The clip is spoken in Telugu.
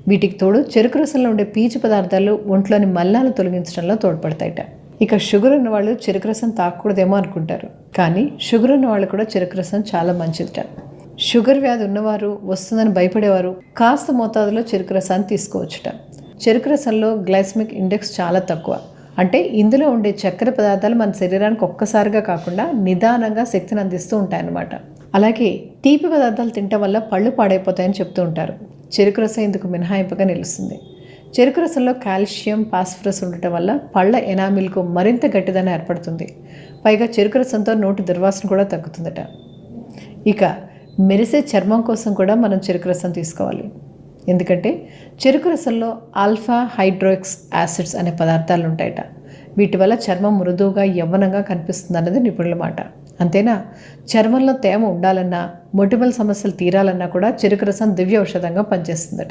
వీటికి తోడు చెరుకు రసంలో ఉండే పీచు పదార్థాలు ఒంట్లోని మల్లాలు తొలగించడంలో తోడ్పడతాయట. ఇక షుగర్ ఉన్న వాళ్ళు చెరుకు రసం తాగకూడదేమో అనుకుంటారు, కానీ షుగర్ ఉన్న వాళ్ళు కూడా చెరుకు రసం చాలా మంచిదిట. షుగర్ వ్యాధి ఉన్నవారు, వస్తుందని భయపడేవారు కాస్త మోతాదులో చెరుకు రసాన్ని తీసుకోవచ్చుట. చెరుకు రసంలో గ్లైసెమిక్ ఇండెక్స్ చాలా తక్కువ. అంటే ఇందులో ఉండే చక్కెర పదార్థాలు మన శరీరానికి ఒక్కసారిగా కాకుండా నిదానంగా శక్తిని అందిస్తూ ఉంటాయన్నమాట. అలాగే తీపి పదార్థాలు తినటం వల్ల పళ్ళు పాడైపోతాయని చెప్తూ ఉంటారు. చెరుకు రసం ఇందుకు మినహాయింపుగా నిలుస్తుంది. చెరుకు రసంలో కాల్షియం, ఫాస్ఫరస్ ఉండటం వల్ల పళ్ళ ఎనామిల్కు మరింత గట్టిదనం ఏర్పడుతుంది. పైగా చెరుకు రసంతో నోటి దుర్వాసన కూడా తగ్గుతుందట. ఇక మెరిసే చర్మం కోసం కూడా మనం చెరుకు రసం తీసుకోవాలి. ఎందుకంటే చెరుకు రసంలో ఆల్ఫా హైడ్రోక్స్ యాసిడ్స్ అనే పదార్థాలు ఉంటాయట. వీటి వల్ల చర్మం మృదువుగా, యవ్వనంగా కనిపిస్తుంది అన్నది నిపుణుల మాట. అంతేనా, చర్మంలో తేమ ఉండాలన్నా, మొటిమల సమస్యలు తీరాలన్నా కూడా చెరుకు రసం దివ్య ఔషధంగా పనిచేస్తుందట.